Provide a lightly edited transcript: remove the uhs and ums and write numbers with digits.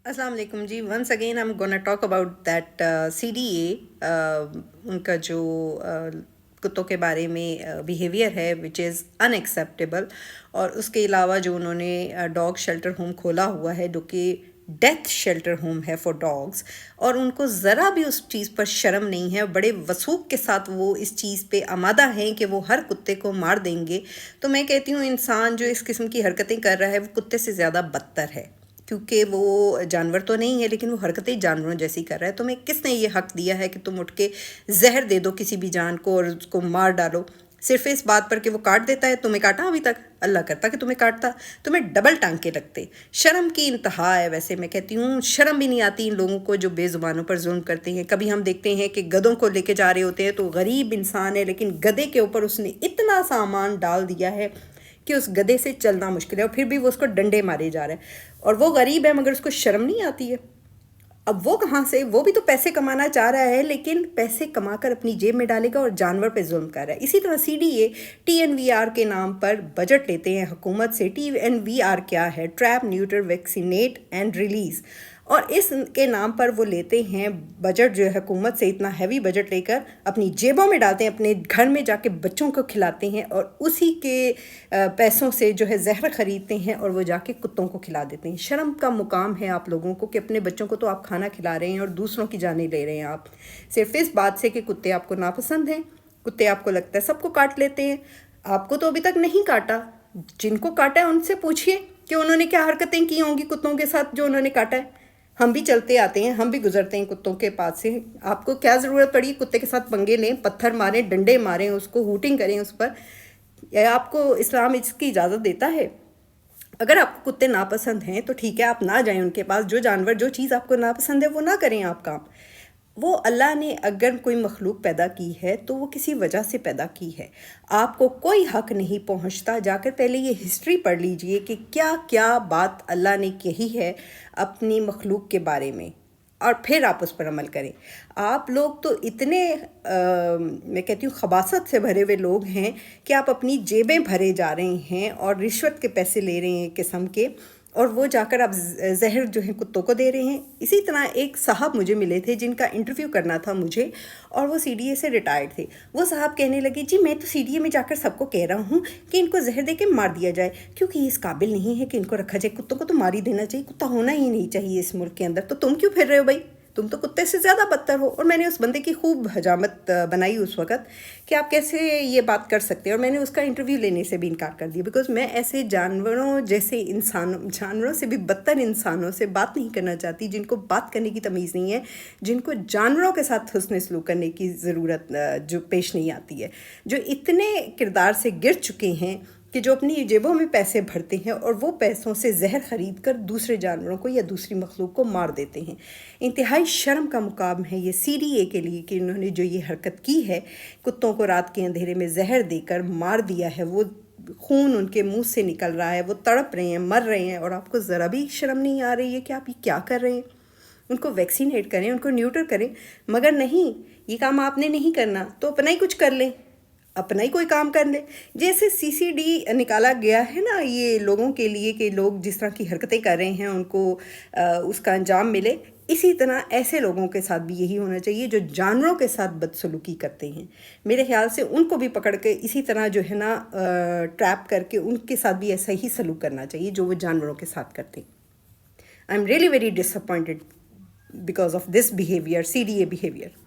अस्सलाम वालेकुम जी। Once again I am gonna talk about that CDA, उनका जो कुत्तों के बारे में बिहेवियर है विच इज़ अनएक्सेप्टेबल। और उसके अलावा जो उन्होंने डॉग शेल्टर होम खोला हुआ है जो कि डेथ शेल्टर होम है फॉर डॉग्स, और उनको ज़रा भी उस चीज़ पर शर्म नहीं है। बड़े वसूख के साथ वो इस चीज़ पे आमादा हैं कि वो हर कुत्ते को मार देंगे। तो मैं कहती हूँ इंसान जो इस किस्म की हरकतें कर रहा है वो कुत्ते से ज़्यादा बदतर है, क्योंकि वो जानवर तो नहीं है लेकिन वो हरकतें जानवरों जैसी कर रहा है। तुम्हें किसने ये हक दिया है कि तुम उठ के जहर दे दो किसी भी जान को और उसको मार डालो सिर्फ इस बात पर कि वो काट देता है? तुम्हें काटा अभी तक? अल्लाह करता कि तुम्हें काटता। तुम्हें डबल टांके लगते। शर्म की इंतहा है। वैसे मैं कहती हूँ शर्म भी नहीं आती इन लोगों को जो बेजुबानों पर जुल्म करते हैं। कभी हम देखते हैं कि गधों को लेके जा रहे होते हैं तो गरीब इंसान है लेकिन गधे के ऊपर उसने इतना सामान डाल दिया है कि उस गधे से चलना मुश्किल है, और फिर भी वो उसको डंडे मारे जा रहा है। और वो गरीब है मगर उसको शर्म नहीं आती है। अब वो कहाँ से? वो भी तो पैसे कमाना चाह रहा है लेकिन पैसे कमाकर अपनी जेब में डालेगा और जानवर पे जुल्म कर रहा है। इसी तरह CDA TNVR के नाम पर बजट लेते हैं हुकूमत से। TNVR क्या है? Trap, neuter, vaccinate and release. और इसके नाम पर वो लेते हैं बजट जो है हुकूमत से, इतना हैवी बजट लेकर अपनी जेबों में डालते हैं, अपने घर में जाके बच्चों को खिलाते हैं और उसी के पैसों से जो है जहर ख़रीदते हैं और वो जाके कुत्तों को खिला देते हैं। शर्म का मुकाम है आप लोगों को कि अपने बच्चों को तो आप खाना खिला रहे हैं और दूसरों की जानें ले रहे हैं आप, सिर्फ इस बात से कि कुत्ते आपको नापसंद हैं। कुत्ते आपको लगता है सबको काट लेते हैं। आपको तो अभी तक नहीं काटा। जिनको काटा है उनसे पूछिए कि उन्होंने क्या हरकतें की होंगी कुत्तों के साथ जो उन्होंने काटा है। हम भी चलते आते हैं, हम भी गुजरते हैं कुत्तों के पास से। आपको क्या ज़रूरत पड़ी कुत्ते के साथ पंगे लें, पत्थर मारें, डंडे मारें, उसको हूटिंग करें उस पर? या आपको इस्लाम इसकी इजाज़त देता है? अगर आपको कुत्ते नापसंद हैं तो ठीक है, आप ना जाएं उनके पास। जो जानवर जो चीज़ आपको नापसंद है वो ना करें आप काम। वो अल्लाह ने अगर कोई मखलूक पैदा की है तो वो किसी वजह से पैदा की है। आपको कोई हक नहीं पहुंचता। जाकर पहले ये हिस्ट्री पढ़ लीजिए कि क्या क्या बात अल्लाह ने कही है अपनी मखलूक के बारे में, और फिर आप उस पर अमल करें। आप लोग तो इतने मैं कहती हूँ खबासत से भरे हुए लोग हैं कि आप अपनी जेबें भरे जा रहे हैं और रिश्वत के पैसे ले रहे हैं किस्म के, और वो जाकर आप जहर जो है कुत्तों को दे रहे हैं। इसी तरह एक साहब मुझे मिले थे जिनका इंटरव्यू करना था मुझे, और वो CDA से रिटायर्ड थे। वो साहब कहने लगे जी मैं तो CDA में जाकर सबको कह रहा हूँ कि इनको जहर दे के मार दिया जाए क्योंकि ये इस काबिल नहीं है कि इनको रखा जाए। कुत्तों को तो मार ही देना चाहिए, कुत्ता होना ही नहीं चाहिए इस मुल्क के अंदर। तो तुम क्यों फिर रहे हो भाई? तुम तो कुत्ते से ज़्यादा बदतर हो। और मैंने उस बंदे की खूब हजामत बनाई उस वक़्त कि आप कैसे ये बात कर सकते हैं, और मैंने उसका इंटरव्यू लेने से भी इनकार कर दिया, बिकॉज़ मैं ऐसे जानवरों जैसे इंसानों, जानवरों से भी बदतर इंसानों से बात नहीं करना चाहती, जिनको बात करने की तमीज़ नहीं है, जिनको जानवरों के साथ हुस्न सलूक करने की ज़रूरत जो पेश नहीं आती है, जो इतने किरदार से गिर चुके हैं कि जो अपनी जेबों में पैसे भरते हैं और वो पैसों से जहर ख़रीद कर दूसरे जानवरों को या दूसरी मखलूक को मार देते हैं। इंतहाई शर्म का मुकाम है ये CDA के लिए कि इन्होंने जो ये हरकत की है, कुत्तों को रात के अंधेरे में जहर देकर मार दिया है। वो खून उनके मुंह से निकल रहा है, वो तड़प रहे हैं, मर रहे हैं, और आपको ज़रा भी शर्म नहीं आ रही है कि आप ये क्या कर रहे हैं? उनको वैक्सीनेट करें, उनको न्यूटर करें, मगर नहीं, ये काम आपने नहीं करना तो अपना ही कुछ कर लें, अपना ही कोई काम कर ले। जैसे CCD निकाला गया है ना ये लोगों के लिए कि लोग जिस तरह की हरकतें कर रहे हैं उनको उसका अंजाम मिले, इसी तरह ऐसे लोगों के साथ भी यही होना चाहिए जो जानवरों के साथ बदसलूकी करते हैं। मेरे ख्याल से उनको भी पकड़ के इसी तरह जो है ना ट्रैप करके उनके साथ भी ऐसा ही सलूक करना चाहिए जो वो जानवरों के साथ करते हैं। I am really very disappointed because of this behaviour, CDA behaviour.